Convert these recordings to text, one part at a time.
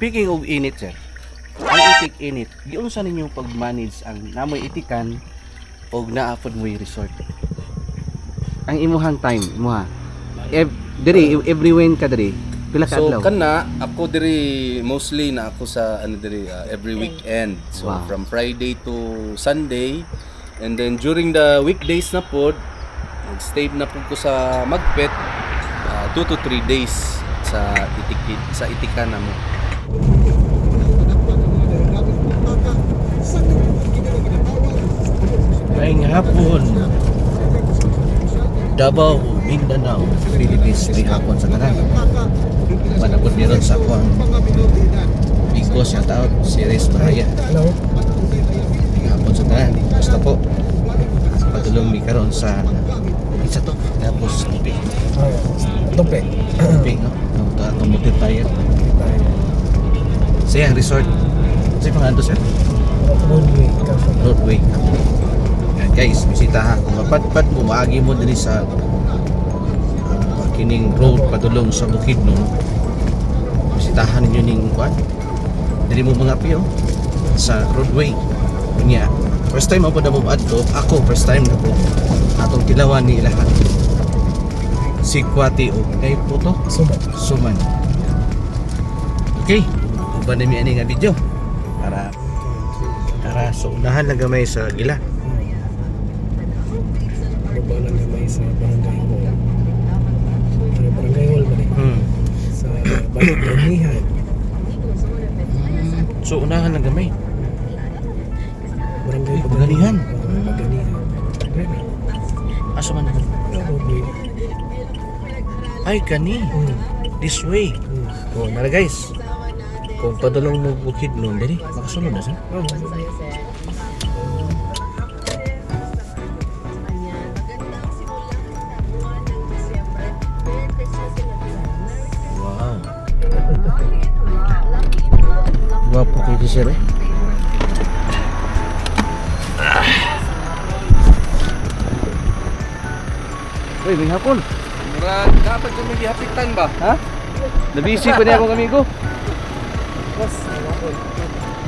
speaking of init, sir. Ang itik init, giunsa ninyo pag-manage ang namoy itikan o naapod mo yung resort? Ang imuhang time, imuha. Diri, every when ka diri? Pila ka So adlaw? kana ako diri mostly na ako sa ano diri every weekend. So Wow. from Friday to Sunday, and then during the weekdays na pod nag-stay na po ko sa Magpet 2 to 3 days sa itikan na mo. Ngayong hapon, Davao, Mindanao, Philippines, di hapon sa kanan. Manapod meron sa akong Bigos yung tao, series Mahaya. Di hapon sa kanan. Basta po, padulong mi karon sa isa to, tapos Tupi. Tupi, no? Automotive tire. Sa yung resort, sa pangalan to, sir? Roadway. Yan guys, bisitahan. Kung mapadpad mo, maagi mo dali sa kining road padulong sa Bukidnon. Bisitahan ninyo ning kwan. Dali mo mga piyo sa roadway. Kanya, first time ako na mo adto, ako first time na po. Atong tilawan ni lahat. Si Kwati o kay Puto Suman. Okay, uban na mi ani nga video para so unahan lang gamay sa gila. Baba lang gamay sa barangay hall. Barangay hall ba sa Banihan. So unahan lang gamay. Barangay Paganihan. Paganihan. Asa man naman? Ay kani. This way. Oh, nara guys. Kung padulong mo Bukidnon dali, makasunod na sa. Wow. Guwapo kayo si sir eh. Uy, may hapon. Murag dapat kami gihapitan ba? Ha? Nabisi pa niya akong amigo.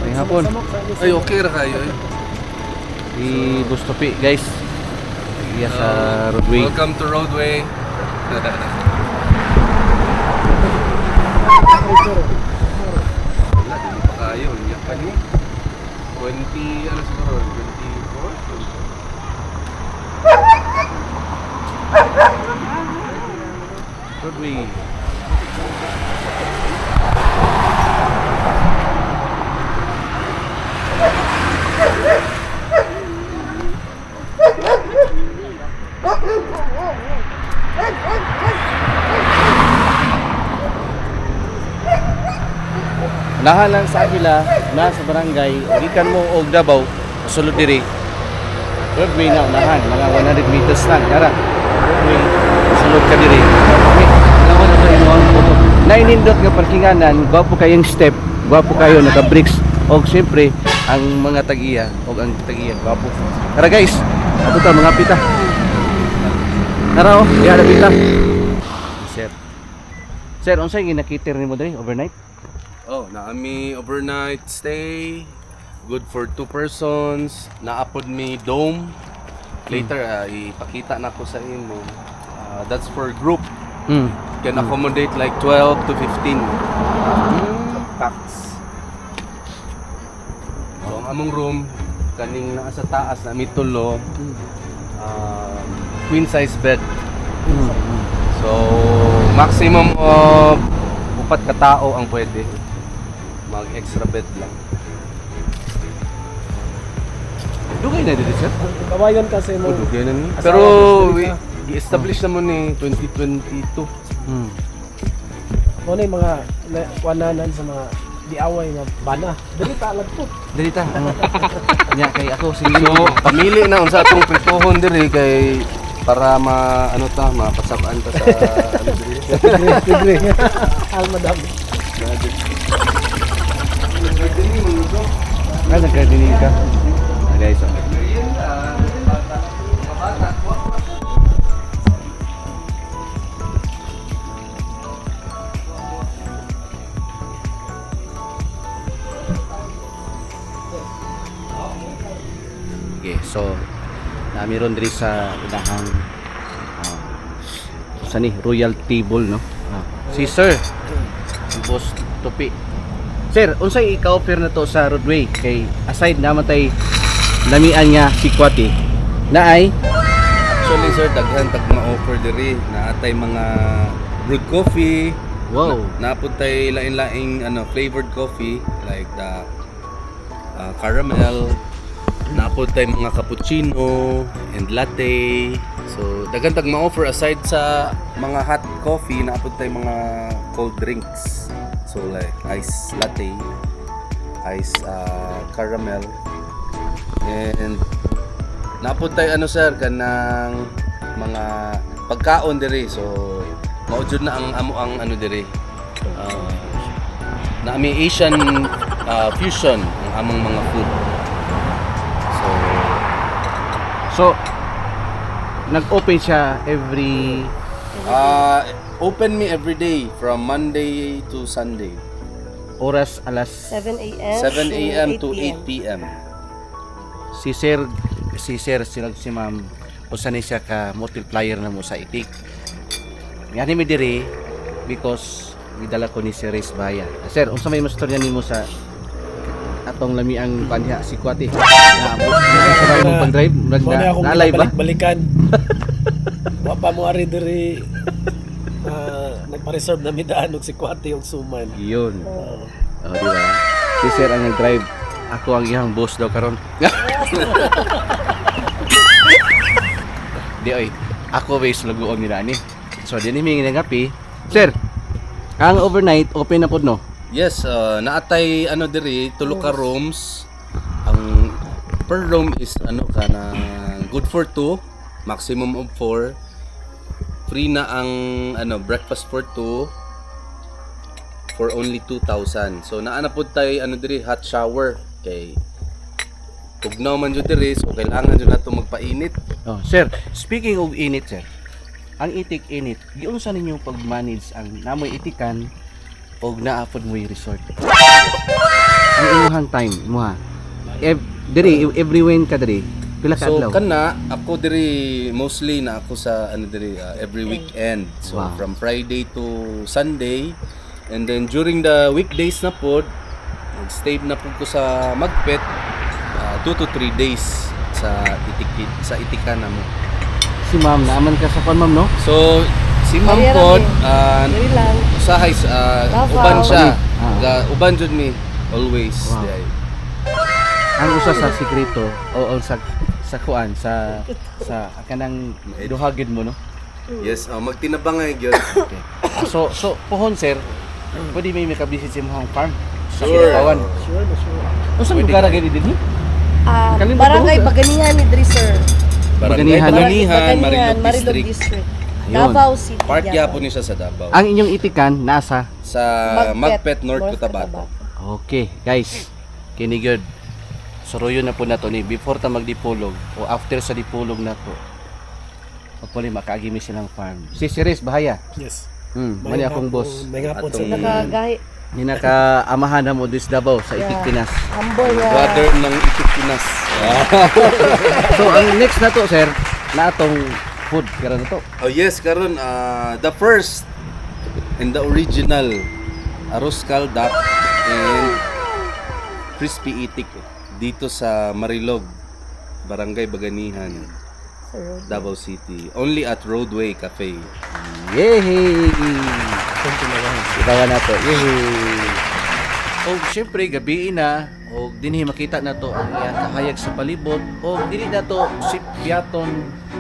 May hapon. Ay okay ra kayo. Si Bustopi, guys. Iya sa roadway. Welcome to Roadway. Wala, di pa kayo. Yan pa niya. 20, ano siguro? 24? Roadway. Nahan lang sa Agila, na sa barangay, gikan mo og Davao, sulod diri. Roadway na unahan, mga 100 meters lang. Kara, roadway, sulod ka diri. Alam mo na ito yung photo. Nainindot nga parkinganan, gwapo kayong step, gwapo kayo, naka-bricks. O siyempre, ang mga tag-iya, o ang tag-iya, gwapo. Tara guys, ato ta, mga pita. Tara o, iya na pita. Sir. Sir, unsay ginakiter nimo diri overnight? Oh, naami overnight stay. Good for 2 persons. Naapod mi dome. Later, ipakita na ko sa imo. That's for group. Can accommodate like 12 to 15 packs. So, ang among room, kaning naa sa taas na mitulo, queen size bed. So, maximum of 4 ka tao ang pwede. Mag extra bed lang. Dugay na dito, sir. Kawayon kasi mo. Dugay na ni. Asawa, Pero gusto nila. i-establish naman ni 2022. Ano yung mga wananan sa mga diaway nga bana. Dali talag po. Dalita. Nya kay ako So, single. pamili na unsa atong prituhon diri kay para mapasabaan ta sa ano diri. Tigre. Almadam. Ay, nagkadinig ka. Guys, okay. Cafe. So namiron diri sa unahang sa ni Royal Table, no. Si Sir Boss Tupi. Sir, unsay ika-offer na to sa Roadway kay aside naman tay lamian nga si Kwati na ay Actually sir, daghan tag ma-offer diri na atay mga brewed coffee. wow. Napod tay lain-laing flavored coffee like the caramel. Napod tay mga cappuccino and latte. So daghan tag ma-offer aside sa mga hot coffee, napod tay mga cold drinks. So like ice latte, ice caramel, and napod tay sir kanang mga pagkaon diri. So maudjud na ang amo ang diri. Na may Asian fusion ang among mga food. So nag-open siya every Open me every day from Monday to Sunday. oras alas 7 a.m. 7 a.m. to 8 p.m. si Sir silag si Ma'am usa ni siya ka multiplier na mo sa itik. Ngani mi diri because gidala ko ni si Reyes Baya. Sir, unsa may mastorya nimo sa atong lamiang panha si Kwati? Na sa mo pag-drive, Mo na akong nalay ba? balikan. Wa pa mo ari diri nagpa-reserve na midaan og si Kwati og suman. Yun. Oh, di ba? Si Sir ang nag-drive. Ako ang iyang boss daw karon. Di oy. Ako base laguon nila ni. So dinhi mi ngapi. Sir, ang overnight open na pod no? Yes, naatay diri tulo ka rooms. Ang per room is kana good for 2, maximum of 4. Free na ang breakfast for 2 for only 2,000. So naana pod tay diri hot shower kay tugnaw man jud diri, so kailangan jud nato magpainit. Oh, sir, speaking of init, sir. Ang itik init, giunsa ninyo pag-manage ang namoy itikan og naapod mo yung resort? Ang imuhang time mo ha. Diri every weekend ka diri. Pila ka So adlaw? kana ako diri mostly na ako sa diri every weekend. So Wow. from Friday to Sunday, and then during the weekdays na pod nag-stay na po ko sa Magpet 2 to 3 days sa itikan na mo. Si ma'am, naaman ka sa kon ma'am no? So si Ma'am Mariana pod Diri lang. usahay Davao. uban siya. Ah. Uban jud mi always. Wow. Diay. Ang usa sa sikreto o sa kuan sa kanang duhagid mo no. Yes, magtinabangay gyud. Okay. So pohon sir, pwede may makabisit sa imong farm. Sa Sure. Kinabawan. Sure na sure. Unsa lugar gani dinhi? Kalimot Barangay ba? Baganihan ni Diri sir. Baganihan. Baganihan, Baganihan, Marilog Marilog District. District. Ayun. Davao City. Part Davao. gyapon ni siya sa Davao. Ang inyong itikan nasa. Sa Magpet North Cotabato. Okay, guys. Kini good. Suruyo na po na to ni before ta magdipulog o after sa dipulog na to. Pagpuli makaagimi silang farm. Si Siris bahaya. Yes. Mani akong boss. May nga po sa Atong- Nakagahi. Ni naka-amahan na mo dis Davao sa Itik Pinas. Humble nga. Brother ng Itik Pinas. So ang next na to sir, na atong food karon na to. Oh yes, karon the first and the original arroz caldak and crispy itik dito sa Marilog, Barangay Baganihan, Davao City. Only at Roadway Cafe. Yehey! Ibawa na to. Yehey! O syempre gabi na o dinhi makita na to ang iyang kahayag sa palibot o dili na to si Piaton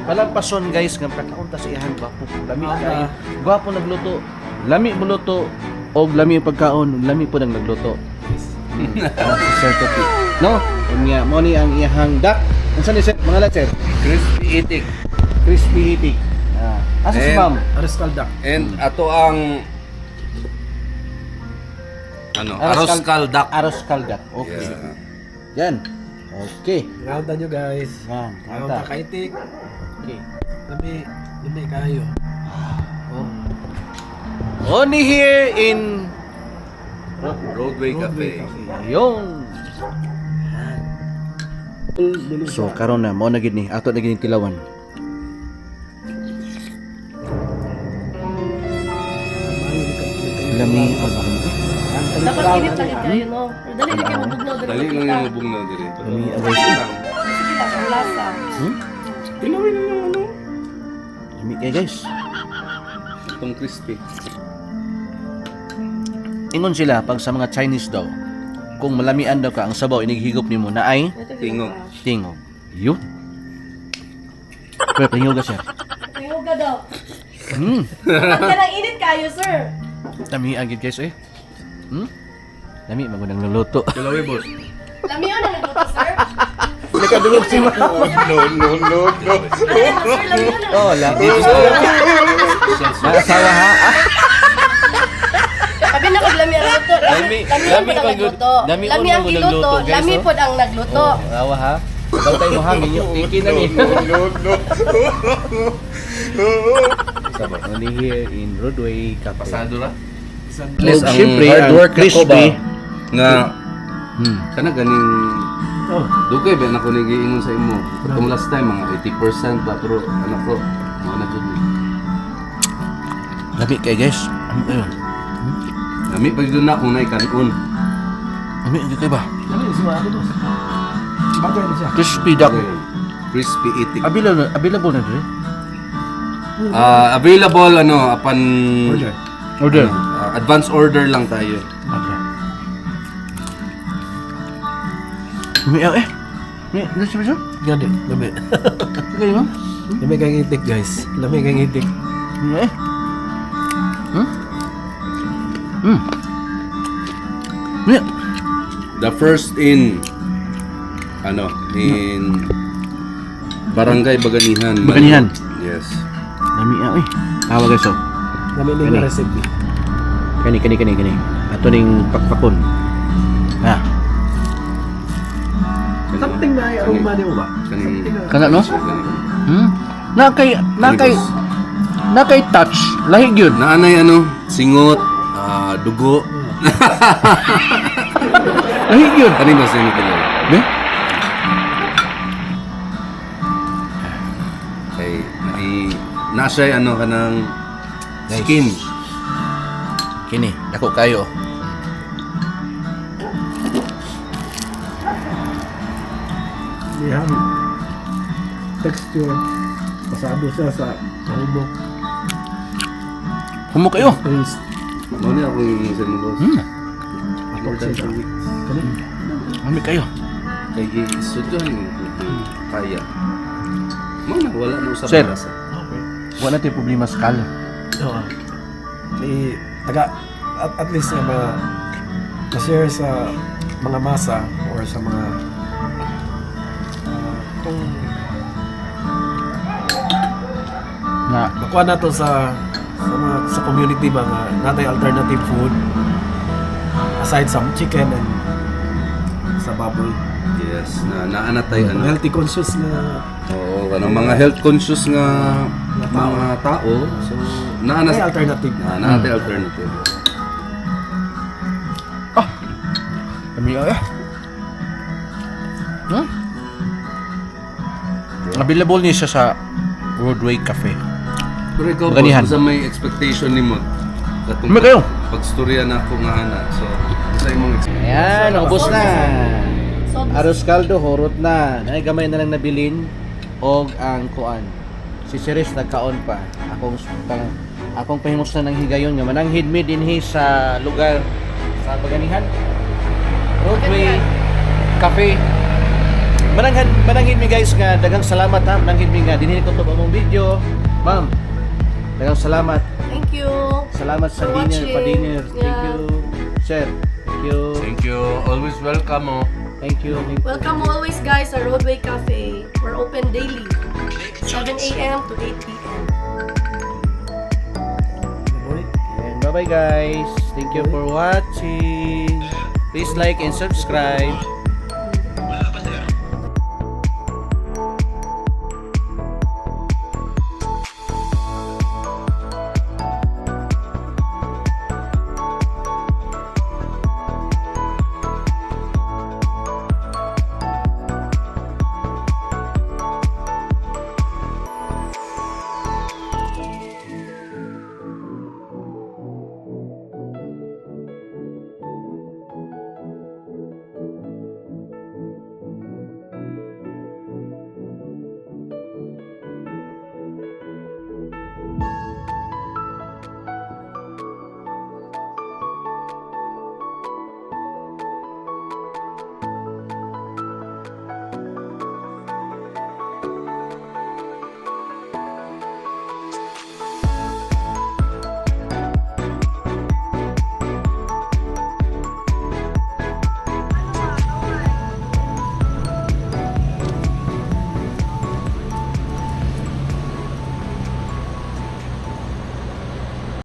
palampason guys nga pagkaunta sa iyahan gwapo lami kay gwapo nagluto lami muluto og lami ang pagkaon lami po nang nagluto. Sir Topi. No? Unya mo ni ang iyang duck. Unsa ni sir? Mga la sir? Crispy itik. Crispy itik. Asa si And- ma'am? Aris Caldak. And ato ang arroz caldak. Arroz kaldak. Okay. Yeah. Yan. Okay. Ngaunta nyo guys. Yan. Ngaunta Kanta. kaitik. Okay. Labi kayo. Only here in Roadway Cafe. Yung So karon na mo na gid ni ato na gid ni tilawan. Lami o Dapat init lang kayo, no? Pero dali na kayo mabugnaw. Dali lang yung mabugnaw dito. lami guys. Sige lang, ang lasa. Tinawin na yung ano. Lami kay guys. Itong crispy. Ingon sila pag sa mga Chinese daw, kung malamian daw ka ang sabaw inighigop nimo na ay Tingog. tingog. Yun. Pero tingog ka sir. Tingog ka daw. Hmm. Ba't ka nang init kayo, sir? Lami agad guys eh. Hmm? Lami magandang luluto. Kilawi, boss. Lami yun ang nagluto, sir? Nakadulog si Ma. No. Ano naman, sir? Lami yun ang Oh, lami. Naasawa ha? Sabi na kag lami ang nagluto. Lami po ang nagluto. lami Lami ang giluto. guys, Lami oh. po ang nagluto. Oh, awa ha? Bantay mo ha, minyo. Tiki na ni. Sabah, only here in Roadway Cafe. Pasado ra. Yes, ang syempre, hard ang work na ko ba? crispy. Nga, Hmm. kana ganing Oh, dugay ba na ko nagiingon sa imo. Itong last time mga 80% ba pero ano ko, mo na jud. Lami kay guys. Ano kayo? Nami pa jud na kung nay kanon. Lami ang kay ba? ano yung suwado boss? Bagay na siya. Crispy duck. Crispy itik. Available na dre? Available ano upon Order. Order. advance order lang tayo. Okay. Lami eh. Lami, ano siya ba? Ganda, lami. Kaya mo? Lami kang itik guys. Lami kang itik. Lami eh. Hmm? Hmm. Lami. The first in Barangay Baganihan. Baganihan. Yes. Lami eh. Tawa guys oh. Lami din Gani. na recipe. Kani. Ato ning pakpakon. Ha. Something na yung aroma niyo ba? Kaning Kana no? Hmm? Nakay touch. Lahig yun. naanay singot, dugo. Lahig yun. Kani ba sa inyo pala? Be? Kay nasa kanang skin. Kini, dako kayo. Yan. Texture. Pasado siya sa humok. Humo kayo. Taste. Mo ni ako yung sa mo boss. Hmm. Important siya. to week. Kani? Mami kayo. Kay gisudo yung kaya. Mo na wala mo sa Sir. balasa. Wala tayo problema sa kala. Oo. At least ma-share sa mga masa or sa mga itong Na, nakuha na to sa sa community ba nga natay alternative food aside sa chicken and sa baboy. Yes, naanatay Healthy conscious na Oo, kanang mga health conscious nga tao. mga tao. So may alternative. naanatay alternative. kami eh. Hmm? Available niya siya sa Roadway Cafe. Pero ikaw Baganihan. sa may expectation nimo katong May kayo. pagstorya na ko nga ana. So, sa imong Ayan, nakubos na. So, Aros kaldo, horot na. Nay gamay na lang nabilin og ang kuan. Si Ceres nagkaon pa. Akong pahimos na ng higayon nga mananghid mi dinhi sa lugar sa Baganihan. Roadway Cafe. Mananghid mi guys nga daghang salamat ha. Mananghid mi nga dinhi ko to among video. Ma'am. Daghang salamat. thank you. Salamat sa For dinner, pa watching. dinner. Thank Yeah. you. Sir. Thank you. Thank you. Always welcome. Thank you. Welcome always, guys, sa Roadway Cafe. We're open daily, 7 a.m. to 8 p.m. And bye-bye guys. Thank you for watching. Please like and subscribe.